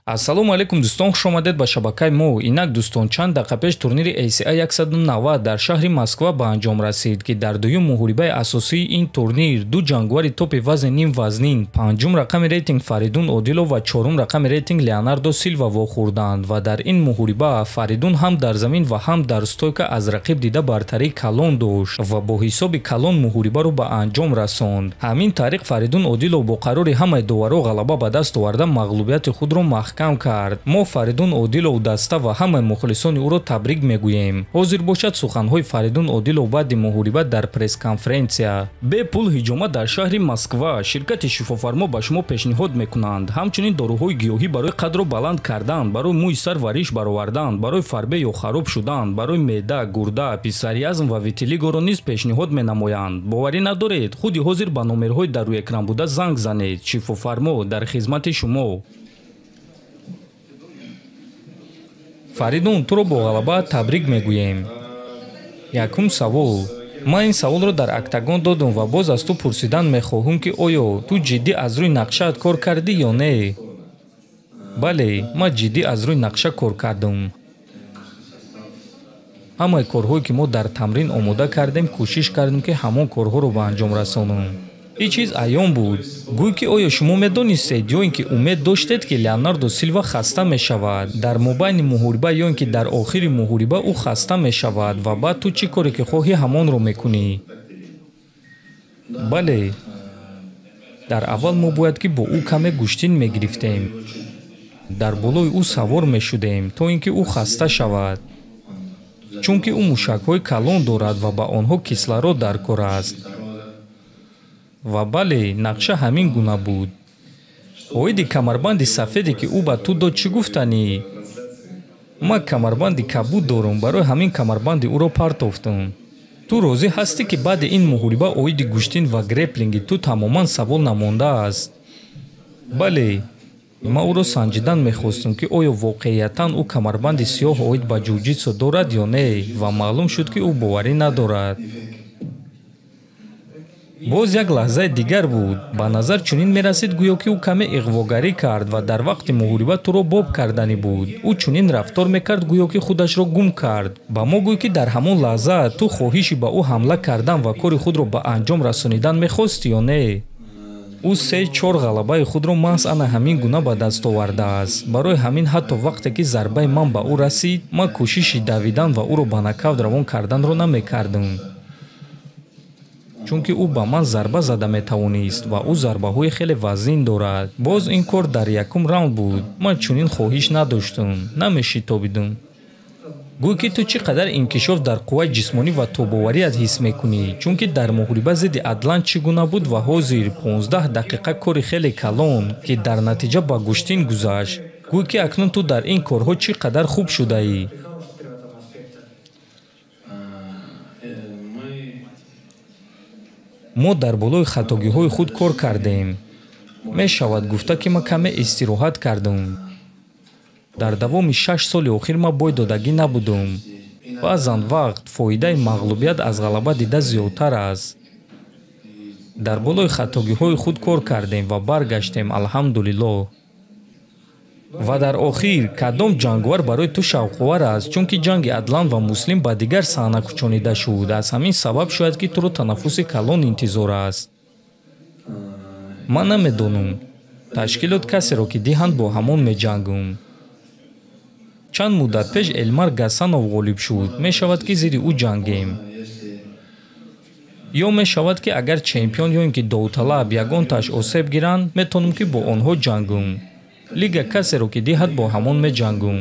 Ассалому алейкум дӯстон, хуш омадед ба шабакаи мо. Инак дӯстон, чанд дақиқа пеш турнири ACI 190 дар шаҳри Москва ба анҷом расид, ки дар дуюм муҳорибаи асосии ин турнир ду ҷангвари топи вазни ним вазнин, панҷум рақами рейтинг Фаридун Одилов ва чорум рақами рейтинг Леонардо Силва вохӯрданд ва дар ин муҳориба Фаридун ҳам дар замин ва ҳам дар стойка аз рақиб дида бартарии калон дошт ва бо ҳисоби калон муҳорибаро ба анҷом расонд. Ҳамин тариқ Фаридун Одилов бо қарори ҳамаи доваро ғалаба ба даст оварда мағлубияти худро кам кард. Мо Фаридун Одилов даста ва ҳамаи мухлисони ӯро табрик мегӯем. Ҳозир бошад суханҳои Фаридун Одилов баъди муҳориба дар пресс-конференсия. Бе пул ҳиҷома дар шаҳри Москва ширкати шифофармо ба шумо пешниҳод мекунанд. Ҳамчунин доруҳои гиёҳӣ барои қадро баланд кардан, барои мӯи сар вариш баровардан, барои фарбе ё хароб шудан, барои меъда, гурда, писариазм ва витилигоро низ пешниҳод менамоянд. Боварӣ надоред, худи ҳозир ба номерҳои дар рӯи экран буда занг занед. Шифофармо дар хизмати шумо. Фаридун, туро бо ғалаба табрик мегӯем. Якум савол. Ман ин саволро дар октагон додам ва боз аз ту пурсидан мехоҳам, ки оё ту ҷиддӣ аз рӯи нақшаат кор кардӣ ё не? Бале, ман ҷиддӣ аз рӯи нақша кор кардам. Ҳамаи корҳое ки мо дар тамрин омода кардем, кӯшиш кардем, ки ҳамон корҳоро ба анҷом расонам. ин чиз аён буд. Гӯй ки оё шумо медонистед ё ин ки умед доштед, ки Леонардо Силва хаста мешавад дар мобайни муҳориба ё ин ки дар охири муҳориба ӯ хаста мешавад ва баъд ту чӣ коре ки хоҳӣ ҳамонро мекунӣ? Бале, дар аввал мо бояд ки бо ӯ каме гӯштин мегирифтем. Дар болои ӯ савор мешудем, то ин ки ӯ хаста шавад. Чунки ӯ мушакҳои калон дорад ва ба онҳо кислород дар кор аст. Ва бале, нақша ҳамин гуна буд. Оиди камарбанди сафеде ки ӯ ба ту дод чӣ гуфтанӣ? Ман камарбанди кабуд дорам, барои ҳамин камарбанди ӯро партофтам. Ту розӣ ҳастӣ ки баъди ин муҳориба оиди гӯштин ва греплинги ту тамоман савол намондааст? Бале, ман ӯро санҷидан мехостам, ки оё воқеиятан ӯ камарбанди сиёҳ оид ба ҷуҷитсу дорад ё не, ва маълум шуд, ки ӯ боварӣ надорад. Боз як лаҳзаи дигар буд. Ба назар чунин мерасид, гӯё ки ӯ каме иғвогарӣ кард ва дар вақти муҳориба туро боб карданӣ буд. Ӯ чунин рафтор мекард, гӯё ки худашро гум кард. Ба мо гӯй, ки дар ҳамон лаҳза ту хоҳиши ба ӯ ҳамла кардан ва кори худро ба анҷом расонидан мехостӣ ё не? ӯ 3-4 ғалабаи худро маҳз ана ҳамин гуна ба даст овардааст. Барои ҳамин ҳатто вақте ки зарбаи ман ба ӯ расид, ман кӯшиши давидан ва ӯро ба нокаут равон карданро намекардам. Чунки ӯ ба ман зарба зада метавонист ва ӯ зарбаҳои хеле вазнин дорад. Боз ин кор дар якум раунд буд. Ман чунин хоҳиш надоштам, намешитобидам. Гӯй ки ту чӣ қадар инкишоф дар қувваи ҷисмонӣ ва тобоварият ҳис мекунӣ, чунки дар муҳориба зидди Атлант чӣ гуна буд ва ҳозир 15 дақиқа кори хеле калон, ки дар натиҷа ба гӯштин гузашт. Гӯй ки акнун ту дар ин корҳо чӣ қадар хуб шудаӣ. Мо дар болои хатогиҳои худ кор кардем. Мешавад гуфта, ки ман каме истироҳат кардам. Дар давоми 6 соли охир ман бойдодагӣ набудам. Баъзан вақт фоидаи мағлубият аз ғалаба дида зиёдтар аст. Дар болои хатогиҳои худ кор кардем ва баргаштем, алҳамдулиллоҳ. Ва дар охир, кадом ҷангвар барои ту шавқовар аст, чунки ҷанги Адлан ва Муслим ба дигар саҳна кӯчонида шуд. Аз ҳамин сабаб шояд, ки туро танаффуси калон интизор аст. Ман намедонам. Ташкилот касеро ки диҳанд, бо ҳамон меҷангам. Чанд муддат пеш Элмар Гасанов ғолиб шуд. Мешавад, ки зидди ӯ ҷангем. Ё мешавад, ки агар чемпион ё ин ки Довталаб ягонтааш осеб гиранд, метавонам, ки бо онҳо ҷангам. Лига касеро ки диҳад, бо ҳамон меҷангам.